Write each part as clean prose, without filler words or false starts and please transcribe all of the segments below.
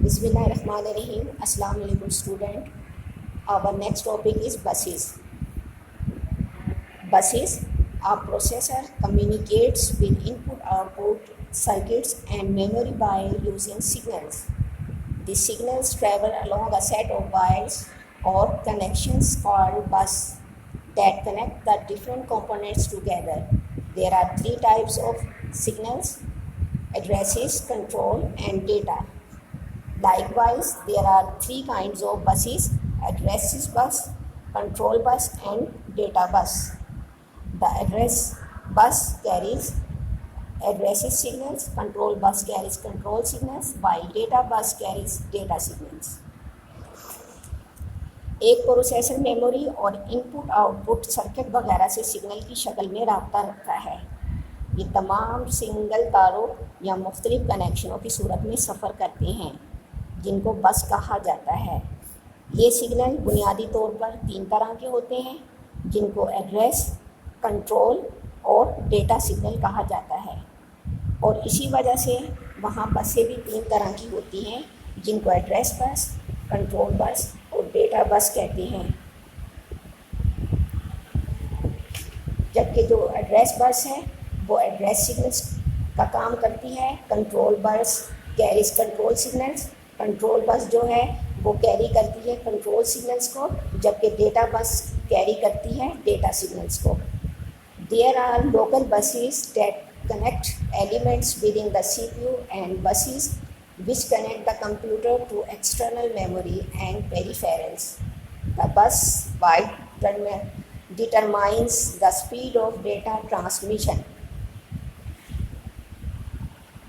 Bismillahirrahmanirrahim. Assalamu alaikum student. Our next topic is buses. Buses, a processor communicates with input-output circuits and memory by using signals. The signals travel along a set of wires or connections called bus that connect the different components together. There are three types of signals: addresses, control, and data. Likewise, there are three kinds of buses: addresses bus, control bus, and data bus. The address bus carries addresses signals, control bus carries control signals, while data bus carries data signals. एक processor memory और input output circuit वगैरह से signal की शक्ल में राब्ता रखता है। ये तमाम सिंगल तारों या मुख्तलिफ कनेक्शनों की सूरत में सफ़र करते हैं, जिनको बस कहा जाता है। ये सिग्नल बुनियादी तौर पर तीन तरह के होते हैं, जिनको एड्रेस, कंट्रोल और डेटा सिग्नल कहा जाता है। और इसी वजह से वहाँ बसें भी तीन तरह की होती हैं, जिनको एड्रेस बस, कंट्रोल बस और डेटा बस कहते हैं। जबकि जो एड्रेस बस है वो एड्रेस सिग्नल्स का काम करती है, control bus carries control signals, control bus जो है वो कैरी करती है कंट्रोल सिग्नल्स को, जबकि डेटा बस कैरी करती है डेटा सिग्नल्स को। There are local buses that connect elements within the CPU and buses which connect the computer to external memory and peripherals. The bus width determines the speed of data transmission.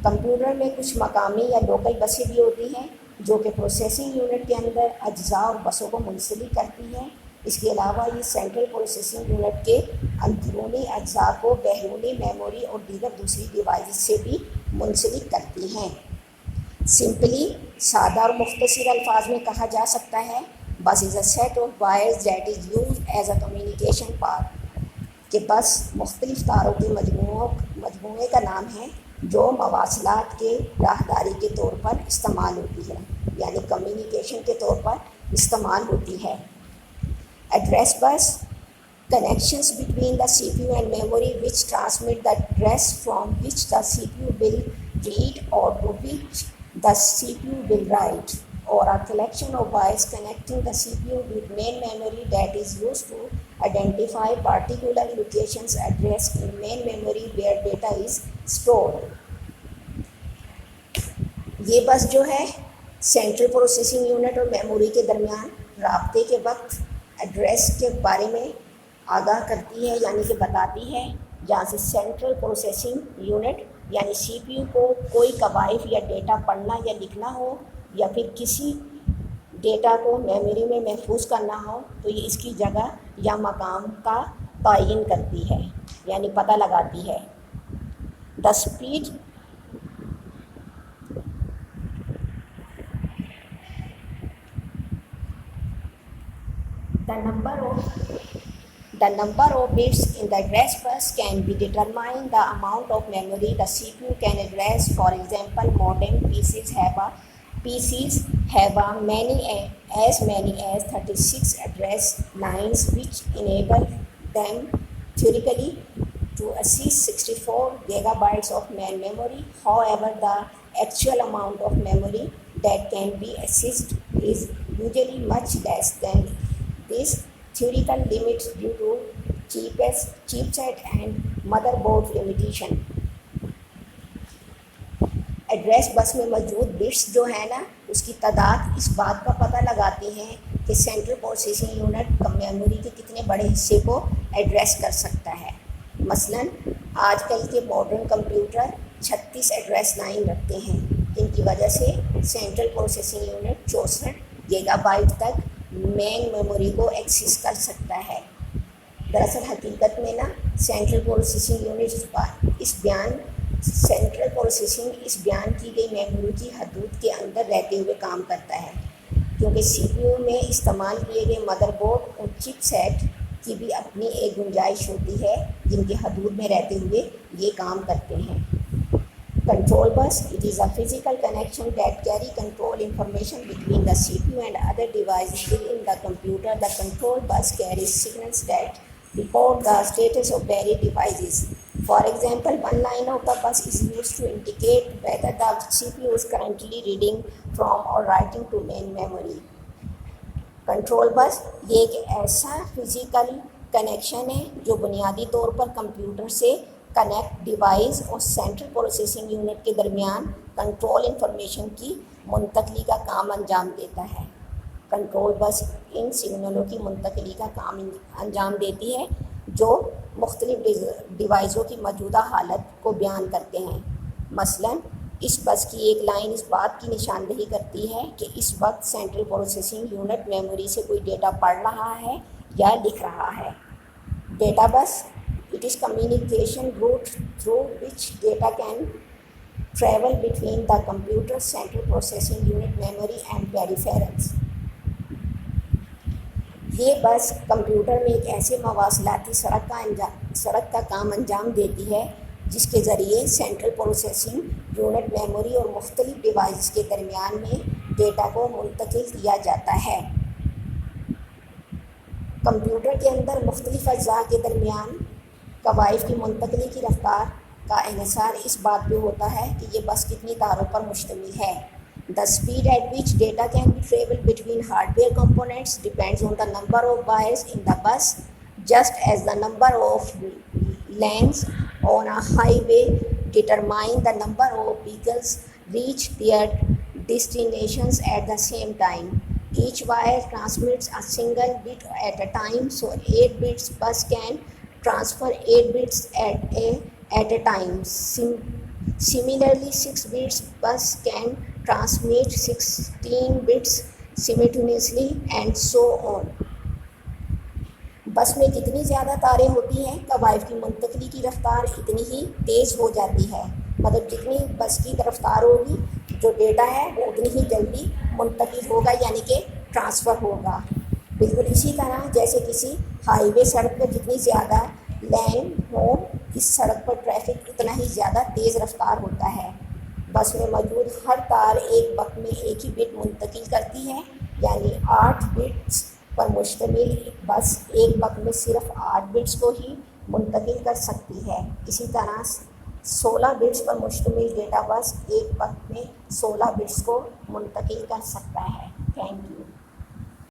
Computer में कुछ मकामी या local बसें भी होती हैं जो कि प्रोसेसिंग यूनिट के अंदर अज्जा और बसों को मुंसलिक करती हैं। इसके अलावा ये सेंट्रल प्रोसेसिंग यूनिट के अंदरूनी अज्जा को बैरूनी मेमोरी और दीगर दूसरी डिवाइस से भी मुंसलिक करती हैं। सिंपली सादा और मुख्तसर अल्फाज में कहा जा सकता है, bus is a set of wires that is used as a communication part, कि बस मुख्तलिफ तारों के मजमूए का नाम है जो मवासलात के राहदारी के तौर पर इस्तेमाल होती है, यानी कम्युनिकेशन के तौर पर इस्तेमाल होती है। Address bus, connections between the CPU and memory which transmit the address from which the CPU will read or to which the CPU will write, or a collection of wires connecting the CPU with main memory that is used to identify particular locations addressed in main memory where data is stored. ये बस जो है central processing unit और memory के दरमियान राब्ते के वक्त address के बारे में आगाह करती है, यानी कि बताती है, जहाँ से सेंट्रल प्रोसेसिंग यूनिट यानी सीपीयू को कोई कवाइफ या डेटा पढ़ना या लिखना हो या फिर किसी डेटा को मेमोरी में महफूज करना हो, तो ये इसकी जगह या मकाम का तयन करती है, यानी पता लगाती है। The speed The number of bits in the address bus can be determined the amount of memory the CPU can address. For example, modern PCs have as many as 36 address lines, which enable them theoretically to access 64 gigabytes of main memory. However, the actual amount of memory that can be accessed is usually much less than this theoretical limit due to chipset and motherboard limitation. Address bus में मौजूद bits जो है ना, उसकी तादाद इस बात का पता लगाती हैं कि सेंट्रल प्रोसेसिंग यूनिट मेमोरी के कितने बड़े हिस्से को एड्रेस कर सकता है। मसलन आजकल के मॉडर्न कंप्यूटर 36 एड्रेस लाइन रखते हैं, जिनकी वजह से सेंट्रल प्रोसेसिंग यूनिट 64 गीगाबाइट तक मेन मेमोरी को एक्सेस कर सकता है। दरअसल हकीकत में ना सेंट्रल प्रोसेसिंग यूनिट इस बयान की गई मेमोरी की हदूद के अंदर रहते हुए काम करता है, क्योंकि सीपीयू में इस्तेमाल किए गए मदरबोर्ड और चिपसेट की भी अपनी एक गुंजाइश होती है, जिनकी हदूद में रहते हुए ये काम करते हैं। Control bus, it is a physical connection that carry control information between the CPU and other devices within the computer. The control bus carries signals that record the status of various devices. For example, one line of the bus is used to indicate whether the CPU is currently reading from or writing to main memory. Control bus ये एक ऐसा physical connection है जो बुनियादी तौर पर computer से connect device और सेंट्रल प्रोसेसिंग यूनिट के दरमियान कंट्रोल इंफॉर्मेशन की मुंतकली का काम अंजाम देता है। कंट्रोल बस इन सिग्नलों की मुंतकली का काम अंजाम देती है जो मुख्तलिफ डिवाइसों की मौजूदा हालत को बयान करते हैं। मसलन इस बस की एक लाइन इस बात की निशानदही करती है कि इस वक्त सेंट्रल प्रोसेसिंग यूनिट मेमोरी से कोई डेटा पढ़ रहा है या लिख रहा है। Data bus, it is communication route through which data can travel between the computer, central processing unit, memory and peripherals. ये बस कंप्यूटर में एक ऐसे मवासलाती सड़क का काम अंजाम देती है जिसके ज़रिए सेंट्रल प्रोसेसिंग यूनिट, मेमोरी और मुख्तलिफ डिवाइस के दरमियान में डेटा को मुंतकिल किया जाता है। कंप्यूटर के अंदर मुख्तलिफ अज्जा के दरमियान कवाइफ की मुंतकली की रफ्तार का इन्हिसार इस बात पे होता है कि ये बस कितनी तारों पर मुश्तमिल है। The speed at which data can be travel between hardware components depends on the number of wires in the bus, just as the number of lanes on a highway determine the number of vehicles reach their destinations at the same time. Each wire transmits a single bit at a time, so 8 bits bus can transfer 8 bits at a time. Similarly, 6 bits bus can transmit 16 bits simultaneously and so on. बस में जितनी ज़्यादा तारें होती हैं कवाइफ की मुंतकली की रफ्तार इतनी ही तेज़ हो जाती है। मतलब जितनी बस की रफ्तार होगी जो डेटा है वो उतनी ही जल्दी मुंतकिल होगा, यानी कि ट्रांसफ़र होगा। बिल्कुल इसी तरह जैसे किसी हाईवे सड़क पर जितनी ज़्यादा लेन हो, इस सड़क पर ट्रैफिक उतना ही ज़्यादा तेज़ रफ्तार होता है। बस में मौजूद हर तार एक वक्त में एक ही बिट मुंतकिल करती है, यानी 8 बिट्स पर मुश्तमिल बस एक वक्त में सिर्फ 8 बिट्स को ही मुंतकिल कर सकती है। इसी तरह 16 बिट्स पर मुश्तमिल डेटा बस एक वक्त में 16 बिट्स को मुंतकिल कर सकता है। Thank you.